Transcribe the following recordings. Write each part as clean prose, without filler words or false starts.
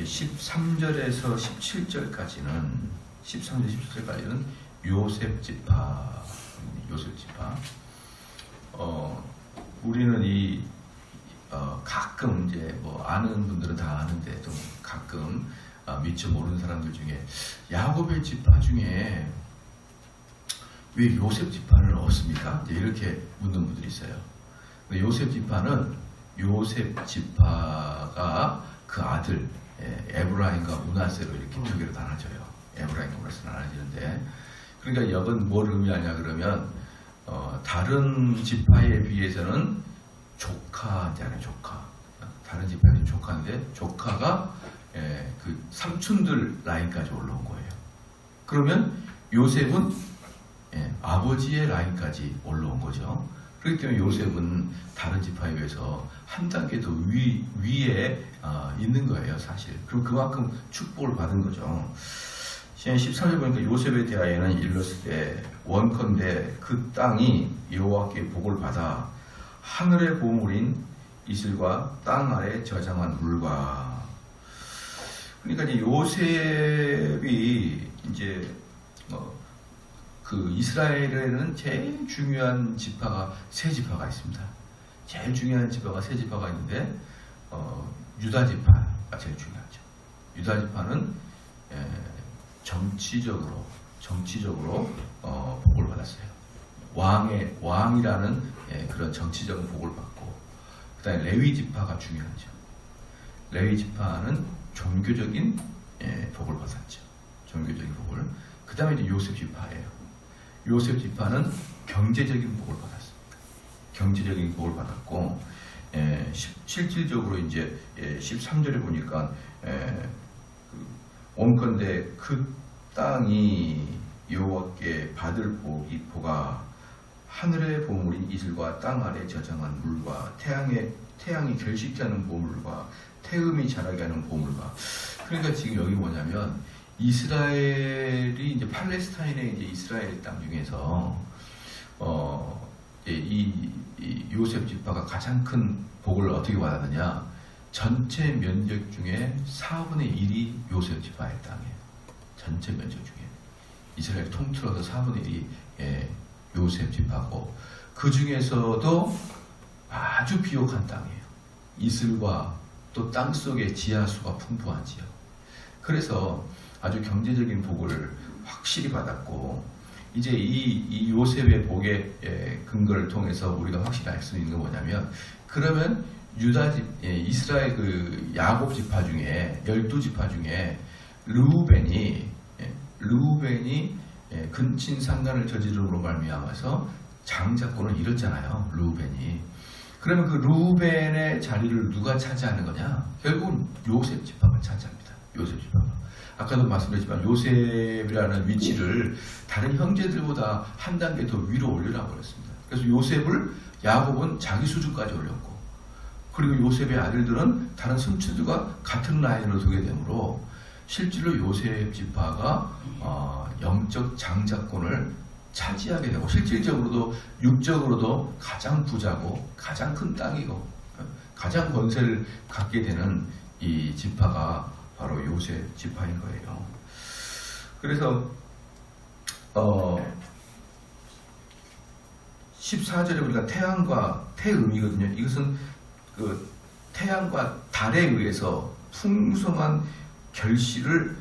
13절에서 17절까지는 요셉 지파. 우리는 가끔 이제 뭐 아는 분들은 다 아는데 좀 가끔 미처 모르는 사람들 중에 야곱의 지파 중에 왜 요셉 지파는 없습니까? 이렇게 묻는 분들이 있어요. 요셉 지파는 요셉 지파가 그 아들 에브라임과 므낫세로 이렇게 두 개로 나눠져요. 에브라임과 므낫세로 나눠지는데, 그러니까 이건 뭘 의미하냐 그러면 다른 지파에 비해서는 조카잖아요. 조카. 다른 지파는 조카인데 조카가 그 삼촌들 라인까지 올라온 거예요. 그러면 요셉은 아버지의 라인까지 올라온 거죠. 그렇기 때문에 요셉은 다른 지파에 비해서 한 단계 더 위에 있는 거예요, 사실. 그럼 그만큼 축복을 받은 거죠. 13절 보니까 요셉에 대하여는 일렀을 때 원컨대 그 땅이 여호와께 복을 받아 하늘의 보물인 이슬과 땅 아래 저장한 물과. 그러니까 이제 요셉이 이제 그 이스라엘에는 제일 중요한 지파가 세 지파가 있습니다. 제일 중요한 지파가 세 지파가 있는데 유다 지파가 제일 중요하죠. 유다 지파는 정치적으로 복을 받았어요. 왕이라는 그런 정치적인 복을 받고, 그다음에 레위 지파가 중요하죠. 레위 지파는 종교적인 복을 받았죠. 종교적인 복을. 그다음에 이제 요셉 지파예요. 요셉 지파는 경제적인 복을 받았습니다. 경제적인 복을 받았고, 실질적으로 이제 13절에 보니까 온컨대 그 땅이 여호와께 받을 복가 하늘의 보물인 이슬과 땅 아래 저장한 물과 태양이 결식지 않은 보물과 태음이 자라게 하는 보물과. 그러니까 지금 여기 뭐냐면 이스라엘이 이제 팔레스타인의 이제 이스라엘 땅 중에서 이 요셉 지파가 가장 큰 복을 어떻게 받았느냐? 전체 면적 중에 4분의 1이 요셉 지파의 땅이에요. 전체 면적 중에 이스라엘 통틀어서 4분의 1이 요셉 지파고, 그 중에서도 아주 비옥한 땅이에요. 이슬과 또 땅 속에 지하수가 풍부한 지역. 그래서 아주 경제적인 복을 확실히 받았고, 이제 이 요셉의 복의 근거를 통해서 우리가 확실히 알 수 있는 건 뭐냐면, 그러면 이스라엘 그 야곱 지파 중에 12지파 중에 르우벤이 근친상간을 저지름으로 말미암아서 장자권을 잃었잖아요. 르우벤이. 그러면 그 르우벤의 자리를 누가 차지하는 거냐? 결국은 요셉 지파가 차지합니다. 요셉 지파가. 아까도 말씀드렸지만 요셉이라는 위치를 다른 형제들보다 한 단계 더 위로 올리라고 그랬습니다. 그래서 요셉을 야곱은 자기 수준까지 올렸고, 그리고 요셉의 아들들은 다른 삼촌들과 같은 라인으로 두게 되므로 실제로 요셉 지파가 영적 장자권을 차지하게 되고, 실질적으로도 육적으로도 가장 부자고 가장 큰 땅이고 가장 권세를 갖게 되는 이 지파가 바로 요셉 지파인 거예요. 그래서 14절에 보니까 태양과 태음이거든요. 이것은 그 태양과 달에 의해서 풍성한 결실을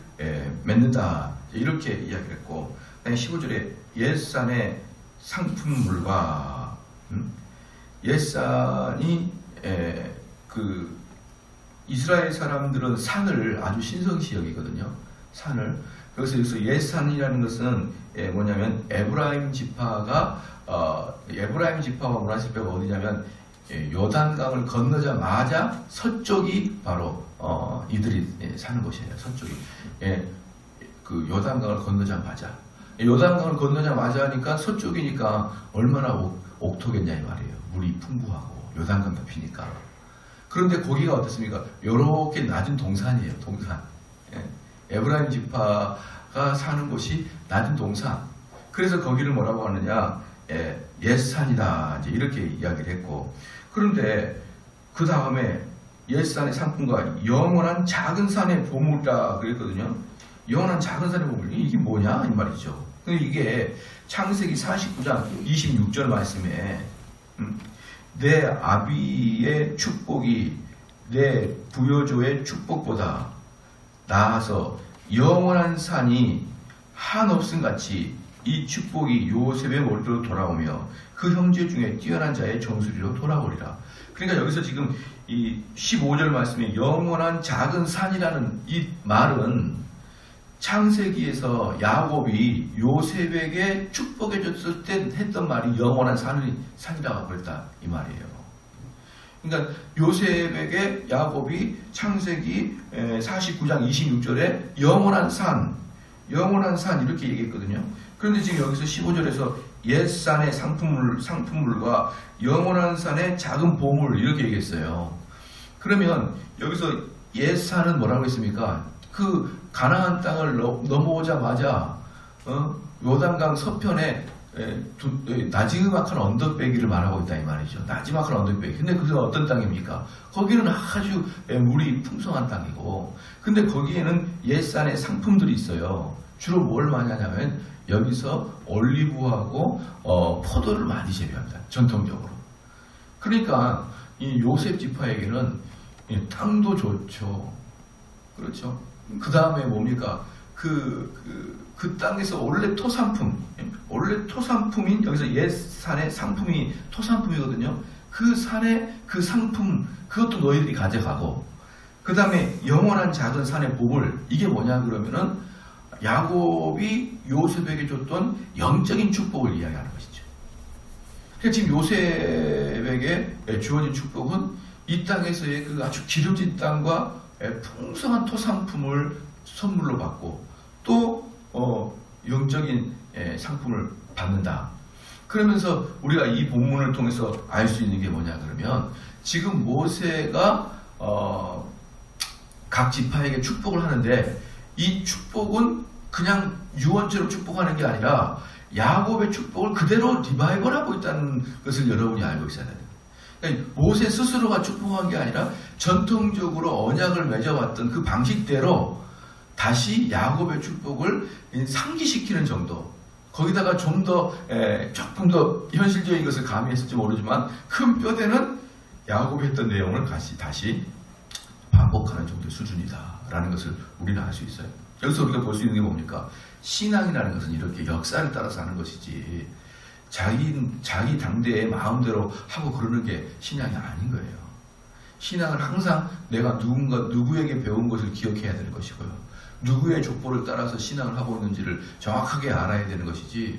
맺는다, 이렇게 이야기를 했고, 15절에 옛산의 상품물과 옛산이 그 이스라엘 사람들은 산을 아주 신성시 여기거든요. 산을. 그래서 여기서 옛산이라는 것은 뭐냐면 에브라임 지파와 므낫세 지파가 어디냐면 요단강을 건너자마자 서쪽이 바로 이들이 사는 곳이에요. 서쪽이. 그 요단강을 건너자마자. 요단강을 건너자마자 하니까 서쪽이니까 얼마나 옥토겠냐 이 말이에요. 물이 풍부하고 요단강 옆이니까. 그런데 거기가 어떻습니까? 요렇게 낮은 동산이에요. 동산. 에브라임 지파가 사는 곳이 낮은 동산. 그래서 거기를 뭐라고 하느냐? 옛산이다. 이제 이렇게 이야기를 했고. 그런데 그 다음에 옛산의 상품과 영원한 작은 산의 보물이라 그랬거든요. 영원한 작은 산의 보물, 이게 뭐냐 이 말이죠. 근데 이게 창세기 49장 26절 말씀에 내 아비의 축복이 내 부여조의 축복보다 나아서 영원한 산이 한없음 같이 이 축복이 요셉의 머리로 돌아오며 그 형제 중에 뛰어난 자의 정수리로 돌아오리라. 그러니까 여기서 지금 이 15절 말씀에 영원한 작은 산이라는 이 말은 창세기에서 야곱이 요셉에게 축복해 줬을 때 했던 말이 영원한 산이라고 그랬다 이 말이에요. 그러니까 요셉에게 야곱이 창세기 49장 26절에 영원한 산 이렇게 얘기했거든요. 그런데 지금 여기서 15절에서 옛산의 상품물과 영원한 산의 작은 보물 이렇게 얘기했어요. 그러면 여기서 옛산은 뭐라고 했습니까? 그 가나안 땅을 넘어오자마자 요단강 서편에 나지막한 언덕배기를 말하고 있다 이 말이죠. 나지막한 언덕배기. 근데 그게 어떤 땅입니까? 거기는 아주 물이 풍성한 땅이고, 근데 거기에는 옛산의 상품들이 있어요. 주로 뭘 많이 하냐면 여기서 올리브하고 포도를 많이 재배합니다. 전통적으로. 그러니까 이 요셉 지파에게는 땅도 좋죠. 그렇죠. 그 다음에 뭡니까? 그 땅에서 원래 토산품인 여기서 옛산의 상품이 토산품이거든요. 그 산의 그 상품 그것도 너희들이 가져가고, 그 다음에 영원한 작은 산의 보물, 이게 뭐냐 그러면은 야곱이 요셉에게 줬던 영적인 축복을 이야기하는 것이죠. 그러니까 지금 요셉에게 주어진 축복은 이 땅에서의 그 아주 기름진 땅과 풍성한 토산품을 선물로 받고 또 영적인 상품을 받는다. 그러면서 우리가 이 본문을 통해서 알 수 있는 게 뭐냐 그러면 지금 모세가 각 지파에게 축복을 하는데 이 축복은 그냥 유언처럼 축복하는 게 아니라 야곱의 축복을 그대로 리바이벌하고 있다는 것을 여러분이 알고 있어야 돼요. 그러니까 모세 스스로가 축복한 게 아니라 전통적으로 언약을 맺어왔던 그 방식대로 다시 야곱의 축복을 상기시키는 정도, 거기다가 좀 더 조금 더 현실적인 것을 가미했을지 모르지만 큰 뼈대는 야곱이 했던 내용을 다시 반복하는 정도의 수준이다라는 것을 우리는 알 수 있어요. 여기서 우리가 볼 수 있는 게 뭡니까? 신앙이라는 것은 이렇게 역사를 따라서 하는 것이지 자기 당대의 마음대로 하고 그러는 게 신앙이 아닌 거예요. 신앙은 항상 내가 누구에게 배운 것을 기억해야 되는 것이고요. 누구의 족보를 따라서 신앙을 하고 있는지를 정확하게 알아야 되는 것이지,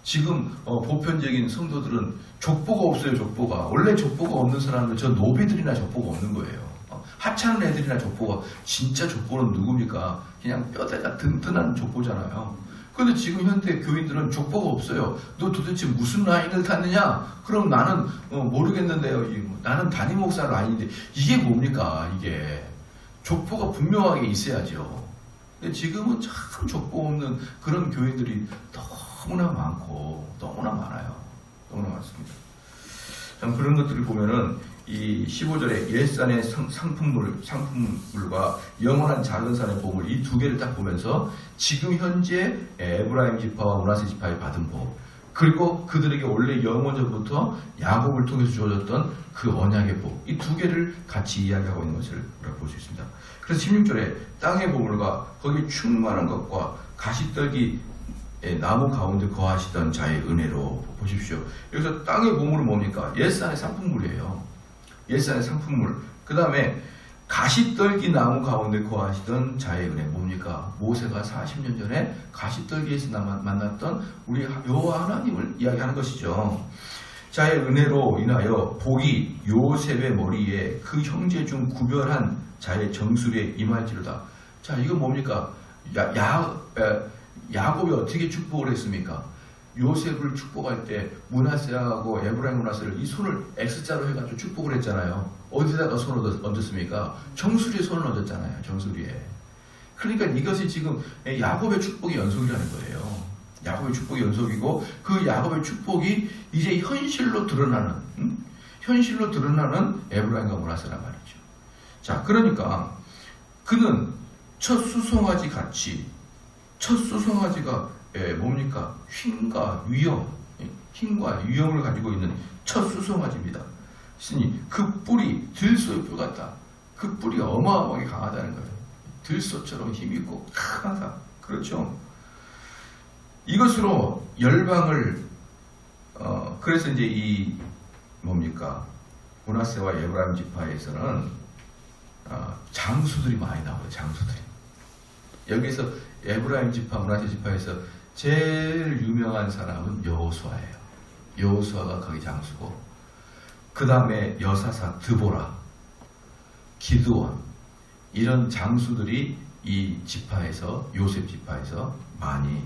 지금 보편적인 성도들은 족보가 없어요. 족보가. 원래 족보가 없는 사람은 저 노비들이나 족보가 없는 거예요. 하찮은 애들이나 족보가. 진짜 족보는 누굽니까? 그냥 뼈대가 든든한 족보잖아요. 그런데 지금 현대 교인들은 족보가 없어요. 너 도대체 무슨 라인을 탔느냐? 그럼 나는 모르겠는데요. 나는 담임 목사 라인인데 이게 뭡니까? 이게 족보가 분명하게 있어야죠. 근데 지금은 참 족보 없는 그런 교인들이 너무나 많고 너무나 많아요. 너무나 많습니다. 참 그런 것들을 보면은 이 15절에 옛산의 상품물과 영원한 작은 산의 보물, 이 두 개를 딱 보면서 지금 현재 에브라임 지파와 므낫세 지파에 받은 복, 그리고 그들에게 원래 영원전부터 야곱을 통해서 주어졌던 그 언약의 복, 이 두 개를 같이 이야기하고 있는 것을 우리가 볼 수 있습니다. 그래서 16절에 땅의 보물과 거기 충만한 것과 가시떨기 나무 가운데 거하시던 자의 은혜로 보십시오. 여기서 땅의 보물은 뭡니까? 옛산의 상품물이에요. 옛산의 상품물. 그 다음에 가시떨기 나무 가운데 거하시던 자의 은혜. 뭡니까? 모세가 40년 전에 가시떨기에서 만났던 우리 여호와 하나님을 이야기하는 것이죠. 자의 은혜로 인하여 복이 요셉의 머리에 그 형제 중 구별한 자의 정수리에 임할지로다. 자, 이건 뭡니까? 야곱이 어떻게 축복을 했습니까? 요셉을 축복할 때 므낫세하고 에브라임 므낫세를 이 손을 X자로 해가지고 축복을 했잖아요. 어디다가 손을 얹었습니까? 정수리에 손을 얹었잖아요. 정수리에. 그러니까 이것이 지금 야곱의 축복의 연속이라는 거예요. 야곱의 축복의 연속이고, 그 야곱의 축복이 이제 현실로 드러나는 에브라임과 므낫세란 말이죠. 자, 그러니까 그는 첫 수송아지 같이, 첫 수송아지가 뭡니까? 힘과 위엄을 가지고 있는 첫 수송아지입니다. 그러니 그 뿔이 들소의 뿔 같다. 그 뿔이 어마어마하게 강하다는 거예요. 들소처럼 힘있고 강하다. 그렇죠? 이것으로 열방을 그래서 이제 이 뭡니까? 므낫세와 에브라임 지파에서는 장수들이 많이 나와요. 장수들이. 여기서 에브라임 지파, 므낫세 지파에서 제일 유명한 사람은 여호수아예요. 여호수아가 거기 장수고, 그 다음에 여사사 드보라, 기드온, 이런 장수들이 이 지파에서, 요셉 지파에서 많이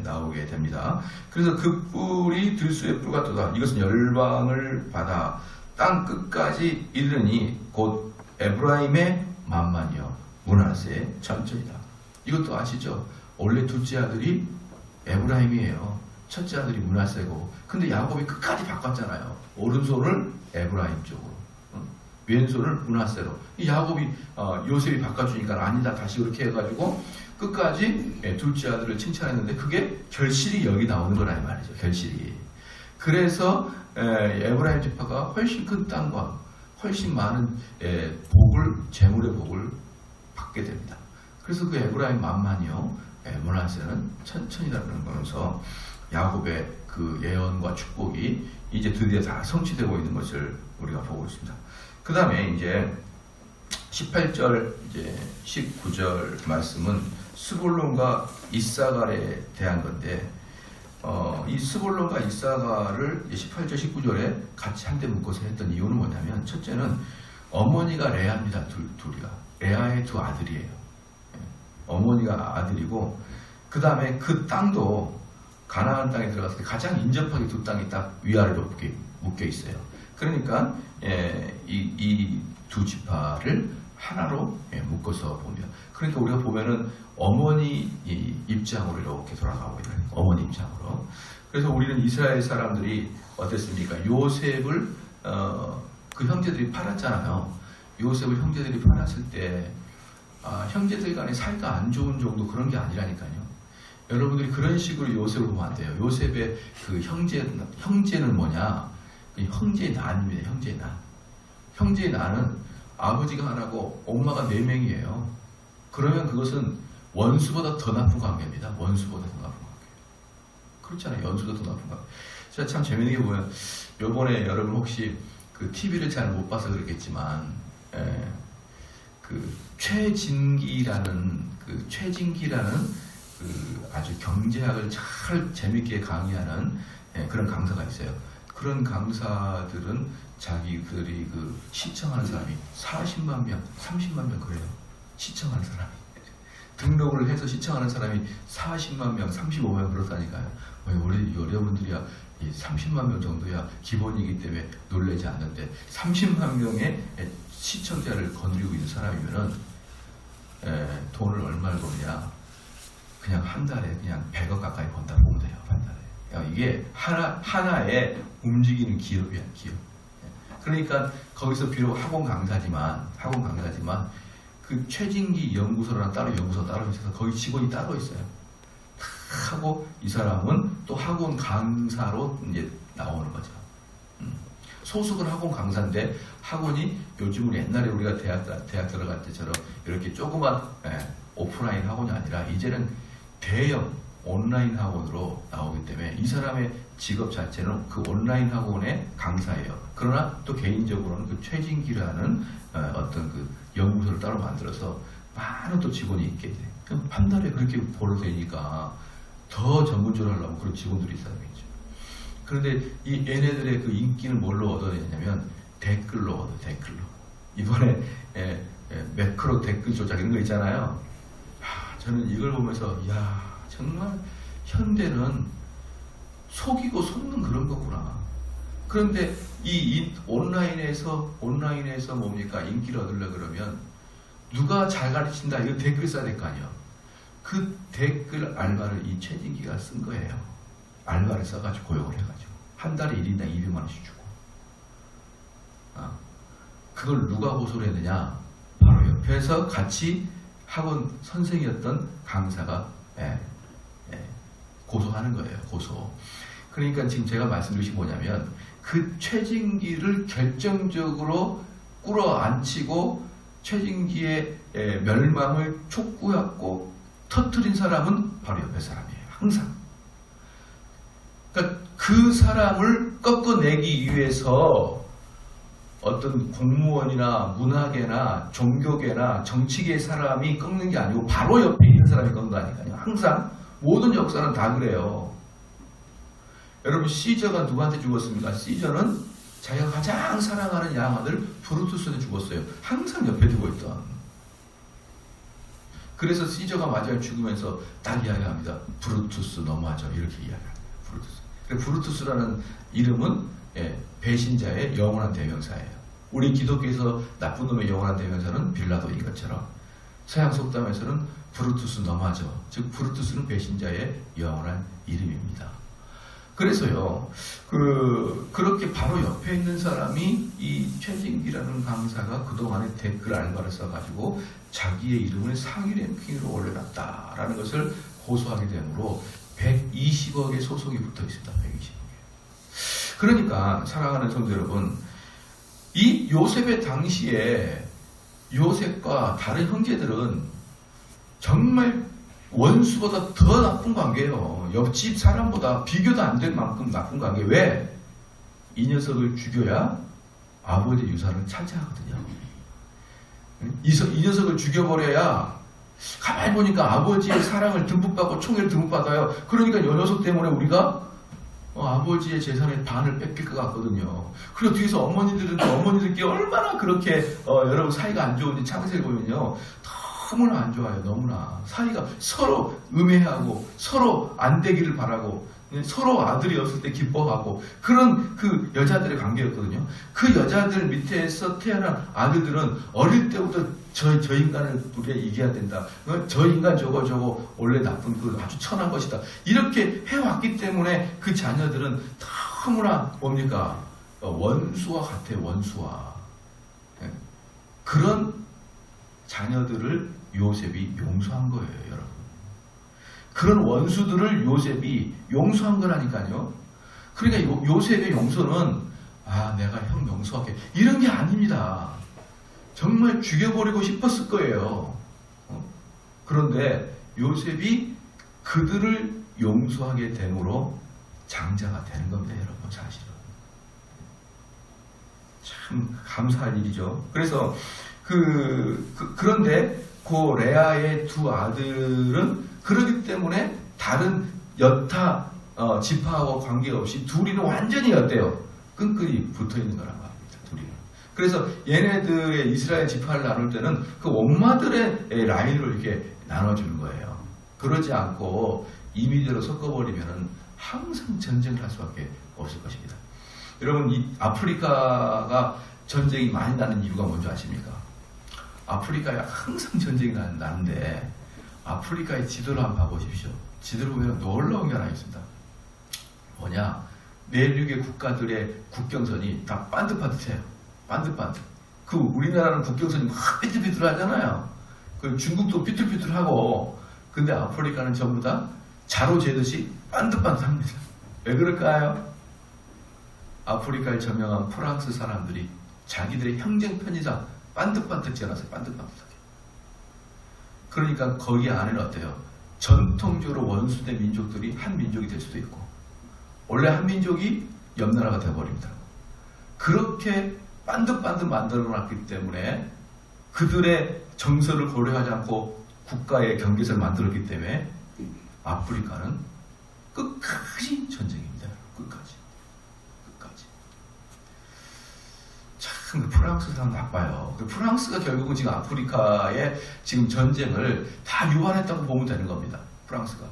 나오게 됩니다. 그래서 그 뿔이 들소의 뿔 같도다. 이것은 열방을 받아 땅 끝까지 이르니 곧 에브라임의 만만이요 므낫세의 천천이다. 이것도 아시죠? 원래 둘째 아들이 에브라임이에요. 첫째 아들이 므낫세고, 근데 야곱이 끝까지 바꿨잖아요. 오른손을 에브라임 쪽으로, 왼손을 므낫세로. 야곱이 요셉이 바꿔주니까 아니다 다시 그렇게 해가지고 끝까지 둘째 아들을 칭찬했는데, 그게 결실이 여기 나오는 거라 이 말이죠. 결실이. 그래서 에브라임 지파가 훨씬 큰 땅과 훨씬 많은 재물의 복을 받게 됩니다. 그래서 그 에브라임 만만이요 므낫세는 천천히라는 거면서 야곱의 그 예언과 축복이 이제 드디어 다 성취되고 있는 것을 우리가 보고 있습니다. 그 다음에 이제 18절 이제 19절 말씀은 스불론과 이사갈에 대한 건데, 이 스불론과 이사갈을 18절 19절에 같이 한데 묶어서 했던 이유는 뭐냐면, 첫째는 어머니가 레아입니다. 둘이가 레아의 두 아들이에요. 어머니가 아들이고, 그 다음에 그 땅도 가나안 땅에 들어갔을 때 가장 인접하게 두 땅이 딱 위아래로 묶여 있어요. 그러니까 이 두 지파를 하나로 묶어서 보면, 그러니까 우리가 보면은 어머니 입장으로 이렇게 돌아가고 있는, 어머니 입장으로. 그래서 우리는 이스라엘 사람들이 어땠습니까? 요셉을 그 형제들이 팔았잖아요. 요셉을 형제들이 팔았을 때 형제들 간에 사이가 안 좋은 정도 그런 게 아니라니까요. 여러분들이 그런 식으로 요셉을 보면 안 돼요. 요셉의 그 형제는 뭐냐? 형제의 난입니다. 형제의 난. 형제의 난은 아버지가 하나고 엄마가 4명이에요. 그러면 그것은 원수보다 더 나쁜 관계입니다. 원수보다 더 나쁜 관계. 그렇잖아요. 원수보다 더 나쁜 관계. 제가 참 재밌는 게 보면, 요번에 여러분 혹시 그 TV를 잘 못 봐서 그렇겠지만, 그 최진기라는 그 아주 경제학을 잘 재밌게 강의하는 그런 강사가 있어요. 그런 강사들은 자기들이 그 시청하는 사람이 40만 명, 30만 명 그래요. 시청하는 사람이. 등록을 해서 시청하는 사람이 40만 명, 35만 그렇다니까요. 우리 여러분들이야 30만 명 정도야 기본이기 때문에 놀라지 않는데, 30만 명의 시청자를 거느리고 있는 사람이면은 돈을 얼마를 버느냐? 그냥 한 달에 그냥 100억 가까이 번다고 보면 돼요. 한 달에. 이게 하나의 움직이는 기업이야, 기업. 그러니까 거기서 비록 학원 강사지만 그 최진기 연구소라는 연구소 따로 있어서 거기 직원이 따로 있어요. 하고 이 사람은 또 학원 강사로 이제 나오는 거죠. 소속은 학원 강사인데, 학원이 요즘은 옛날에 우리가 대학 들어갈 때처럼 이렇게 조그만 오프라인 학원이 아니라 이제는 대형 온라인 학원으로 나오기 때문에 이 사람의 직업 자체는 그 온라인 학원의 강사예요. 그러나 또 개인적으로는 그 최진기라는 어떤 그 연구소를 따로 만들어서 많은 또 직원이 있게 돼. 그럼 한 달에 그렇게 벌어되니까 더 전문적으로 하려면 그런 직원들이 있어야겠죠. 그런데 이 얘네들의 그 인기는 뭘로 얻어내냐면 댓글로 얻어, 댓글로. 이번에 매크로 댓글 조작 이런 거 있잖아요. 저는 이걸 보면서 정말 현대는 속이고 속는 그런 거구나. 그런데 이 온라인에서 뭡니까? 인기를 얻으려고 그러면 누가 잘 가르친다 이거 댓글 써야 될 거 아니에요. 그 댓글 알바를 이 최진기가 쓴 거예요. 알바를 써가지고 고용을 해가지고 한 달에 1인당 200만 원씩 주고. 그걸 누가 고소를 했느냐? 옆에서 같이 학원 선생이었던 강사가 고소하는 거예요. 고소. 그러니까 지금 제가 말씀드린 것이 뭐냐면 그 최진기를 결정적으로 끌어안치고 최진기의 멸망을 촉구했고 터뜨린 사람은 바로 옆에 사람이에요. 항상. 그러니까 그 사람을 꺾어내기 위해서 어떤 공무원이나 문화계나 종교계나 정치계 사람이 꺾는 게 아니고 바로 옆에 있는 사람이 꺾는 거 아니까요. 항상 모든 역사는 다 그래요. 여러분 시저가 누구한테 죽었습니까? 시저는 자기가 가장 사랑하는 양아들 브루투스한테 죽었어요. 항상 옆에 두고 있던. 그래서 시저가 마지막에 죽으면서 딱 이야기합니다. 브루투스 너무하죠. 이렇게 이야기합니다. 브루투스. 브루투스라는 이름은 배신자의 영원한 대명사예요. 우리 기독교에서 나쁜 놈의 영원한 대명사는 빌라도인 것처럼 서양 속담에서는 브루투스 너무하죠. 즉 브루투스는 배신자의 영원한 이름입니다. 그래서요, 그렇게 바로 옆에 있는 사람이 이 최진기라는 강사가 그동안에 댓글 알바를 써가지고 자기의 이름을 상위 랭킹으로 올려놨다라는 것을 고소하게 되므로 120억의 소송이 붙어 있습니다. 120억에. 그러니까 사랑하는 성도 여러분, 이 요셉의 당시에 요셉과 다른 형제들은 정말 원수보다 더 나쁜 관계예요. 옆집 사람보다 비교도 안 될 만큼 나쁜 관계. 왜? 이 녀석을 죽여야 아버지의 유산을 차지하거든요. 이 녀석을 죽여버려야 가만히 보니까 아버지의 사랑을 듬뿍 받고 총애를 듬뿍 받아요. 그러니까 이 녀석 때문에 우리가 아버지의 재산의 반을 뺏길 것 같거든요. 그리고 뒤에서 어머니들께 얼마나 그렇게 여러분 사이가 안 좋은지 창세를 보면요. 너무나 안 좋아요. 너무나. 사이가 서로 음해하고 서로 안 되기를 바라고 서로 아들이 없을 때 기뻐하고 그런 그 여자들의 관계였거든요. 그 여자들 밑에서 태어난 아들들은 어릴 때부터 저 인간을 우리가 이겨야 된다. 저 인간 저거 원래 나쁜 그 아주 천한 것이다. 이렇게 해왔기 때문에 그 자녀들은 너무나 뭡니까? 원수와 같아요. 원수와. 그런 자녀들을 요셉이 용서한 거예요, 여러분. 그런 원수들을 요셉이 용서한 거라니까요. 그러니까 요셉의 용서는 내가 형 용서할게 이런 게 아닙니다. 정말 죽여버리고 싶었을 거예요. 그런데 요셉이 그들을 용서하게 됨으로 장자가 되는 겁니다, 여러분. 사실은 참 감사할 일이죠. 그래서 그런데 그 레아의 두 아들은 그러기 때문에 다른 여타 지파하고 관계없이 둘이는 완전히 어때요? 끈끈이 붙어있는 거란 말입니다. 둘이는. 그래서 얘네들의 이스라엘 지파를 나눌 때는 그 엄마들의 라인으로 이렇게 나눠주는 거예요. 그러지 않고 이미지로 섞어버리면 항상 전쟁을 할 수밖에 없을 것입니다. 여러분 이 아프리카가 전쟁이 많이 나는 이유가 뭔지 아십니까? 아프리카에 항상 전쟁이 나는데 아프리카의 지도를 한번 봐보십시오. 지도를 보면 놀라운 게 하나 있습니다. 뭐냐? 내륙의 국가들의 국경선이 다 반듯반듯해요. 반듯반듯. 우리나라는 국경선이 막 삐뚤삐뚤하잖아요. 중국도 삐뚤삐뚤하고 근데 아프리카는 전부 다 자로 재듯이 반듯반듯합니다. 왜 그럴까요? 아프리카를 점령한 프랑스 사람들이 자기들의 형제 편의상 반듯반듯 지어놨어요. 반듯반듯하게. 그러니까 거기 안에는 어때요? 전통적으로 원수된 민족들이 한 민족이 될 수도 있고 원래 한 민족이 옆나라가 되어버립니다. 그렇게 반듯반듯 만들어놨기 때문에 그들의 정서를 고려하지 않고 국가의 경계선을 만들었기 때문에 아프리카는 끝까지 전쟁입니다. 끝까지. 참 프랑스 사람 나빠요. 프랑스가 결국은 지금 아프리카의 지금 전쟁을 다 유발했다고 보면 되는 겁니다. 프랑스가.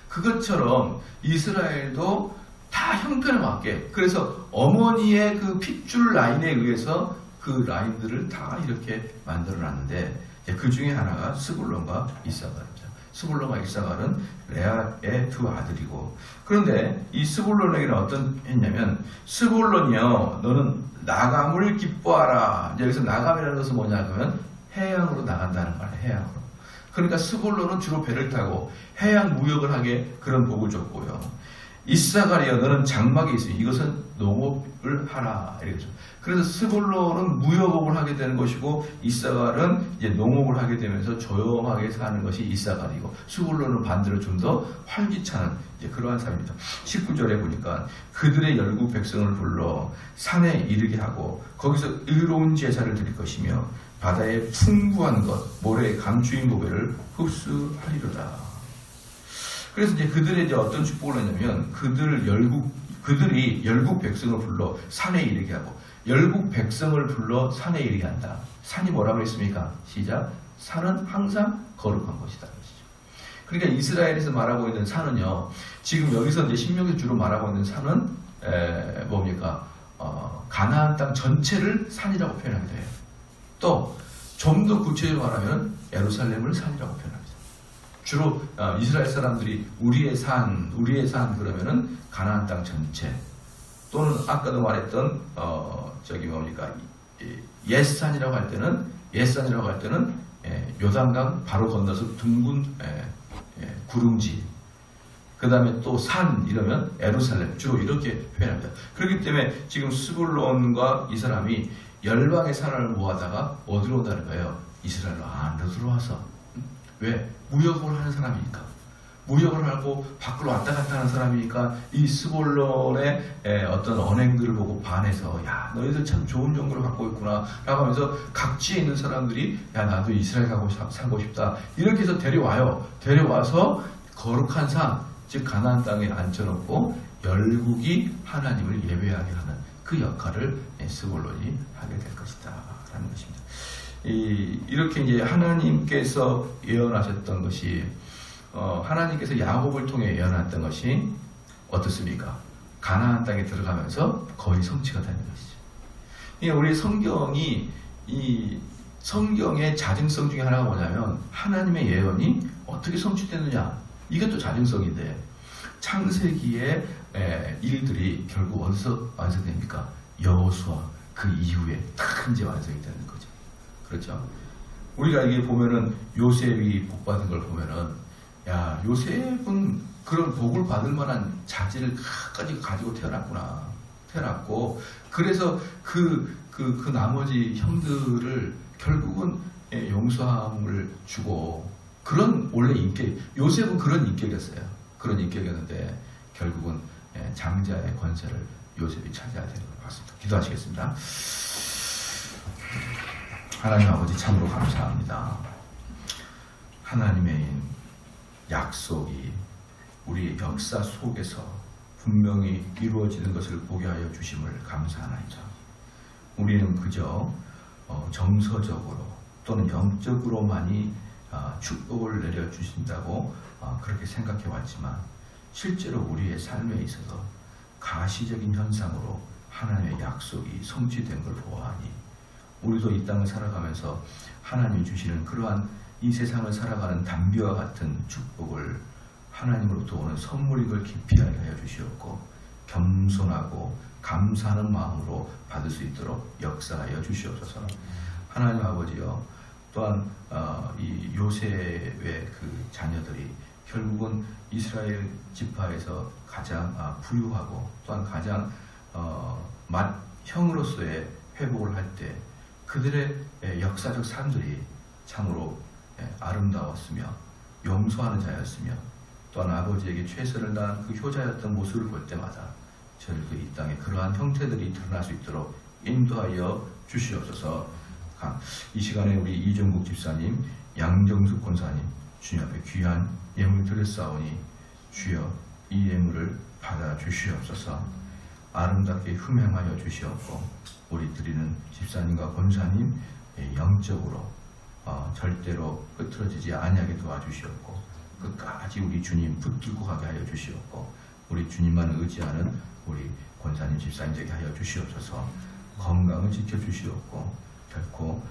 그것처럼 이스라엘도 다 형편에 맞게 그래서 어머니의 그 핏줄 라인에 의해서 그 라인들을 다 이렇게 만들어놨는데 그 중에 하나가 스불론과 이사갈입니다. 스불론과 이사갈은 레아의 두 아들이고 그런데 이 스불론에게는 어떤 했냐면 스불론이요 너는 나감을 기뻐하라. 여기서 나감이라는 것은 뭐냐 하면 해양으로 나간다는 말이에요. 해양으로. 그러니까 스불론은 주로 배를 타고 해양 무역을 하게 그런 복을 줬고요. 이사가리여 너는 장막에 있으니 이것은 농업을 하라 이렇게. 그래서 스불론은 무역업을 하게 되는 것이고 이사갈은 이제 농업을 하게 되면서 조용하게 사는 것이 이사갈이고 스불론은 반대로 좀 더 활기차는 이제 그러한 삶입니다. 19절에 보니까 그들의 열국 백성을 불러 산에 이르게 하고 거기서 의로운 제사를 드릴 것이며 바다의 풍부한 것 모래의 강추인 보배를 흡수하리로다. 그래서 이제 그들의 이제 어떤 축복을 했냐면 그들이 열국 백성을 불러 산에 이르게 하고 열국 백성을 불러 산에 이르게 한다. 산이 뭐라고 했습니까? 시작. 산은 항상 거룩한 것이다. 그러니까 이스라엘에서 말하고 있는 산은요. 지금 여기서 이제 신명기 주로 말하고 있는 산은 뭡니까? 가나안 땅 전체를 산이라고 표현하게 돼요. 또 좀 더 구체적으로 말하면 예루살렘을 산이라고 표현합니다. 주로 이스라엘 사람들이 우리의 산 그러면은 가나안 땅 전체 또는 아까도 말했던 옛산이라고 할 때는 요단강 바로 건너서 둥근 구릉지 그 다음에 또 산 이러면 예루살렘 주로 이렇게 표현합니다. 그렇기 때문에 지금 스불론과 이 사람이 열방의 산을 모아다가 어디로 온다는 거예요? 이스라엘로 안으로 들어와서. 왜? 무역을 하는 사람이니까. 무역을 하고 밖으로 왔다 갔다 하는 사람이니까 이 스불론의 어떤 언행들을 보고 반해서 야 너희들 참 좋은 연구를 갖고 있구나 라고 하면서 각지에 있는 사람들이 야 나도 이스라엘 가고 살고 싶다 이렇게 해서 데려와서 거룩한 삶 즉 가나안 땅에 앉혀놓고 열국이 하나님을 예배하게 하는 그 역할을 스불론이 하게 될 것이다 라는 것입니다. 이렇게 이제 하나님께서 예언하셨던 것이 하나님께서 야곱을 통해 예언했던 것이 어떻습니까? 가나안 땅에 들어가면서 거의 성취가 되는 것이죠. 우리 성경이 이 성경의 자증성 중에 하나가 뭐냐면 하나님의 예언이 어떻게 성취되느냐 이것도 자증성인데 창세기의 일들이 결국 어디서 완성됩니까? 여호수아 그 이후에 딱 이제 완성이 되는 거죠. 그렇죠? 우리가 이게 보면은 요셉이 복 받은 걸 보면은 야 요셉은 그런 복을 받을 만한 자질을 끝까지 가지고 태어났고 그래서 그 나머지 형들을 결국은 용서함을 주고 그런 원래 인격 요셉은 그런 인격이었어요. 그런 인격이었는데 결국은 장자의 권세를 요셉이 차지해야 되는 걸 봤습니다. 기도하시겠습니다. 하나님 아버지 참으로 감사합니다. 하나님의 약속이 우리의 역사 속에서 분명히 이루어지는 것을 보게 하여 주심을 감사하나이다. 우리는 그저 정서적으로 또는 영적으로만이 축복을 내려주신다고 그렇게 생각해 왔지만 실제로 우리의 삶에 있어서 가시적인 현상으로 하나님의 약속이 성취된 걸 보아하니 우리도 이 땅을 살아가면서 하나님이 주시는 그러한 이 세상을 살아가는 담비와 같은 축복을 하나님으로부터 오는 선물인 걸 깊이 알게 하여 주시옵고 겸손하고 감사하는 마음으로 받을 수 있도록 역사하여 주시옵소서. 하나님 아버지여 또한 이 요셉의 그 자녀들이 결국은 이스라엘 지파에서 가장 부유하고 또한 가장 맏형으로서의 회복을 할 때 그들의 역사적 삶들이 참으로 아름다웠으며 용서하는 자였으며 또한 아버지에게 최선을 다한 그 효자였던 모습을 볼 때마다 저희들 이 땅에 그러한 형태들이 드러날 수 있도록 인도하여 주시옵소서. 이 시간에 우리 이종국 집사님, 양정숙 권사님 주님 앞에 귀한 예물 드렸사오니 주여 이 예물을 받아 주시옵소서. 아름답게 흠행하여 주시옵고 우리 드리는 집사님과 권사님 영적으로 절대로 흐트러지지 아니하게 도와주시옵고 끝까지 우리 주님 붙들고 가게 하여 주시옵고 우리 주님만 의지하는 우리 권사님 집사님 되게 하여 주시옵소서. 건강을 지켜주시옵고 결코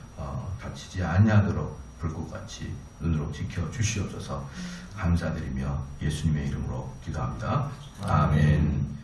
다치지 아니하도록 불꽃같이 눈으로 지켜주시옵소서. 감사드리며 예수님의 이름으로 기도합니다. 아멘.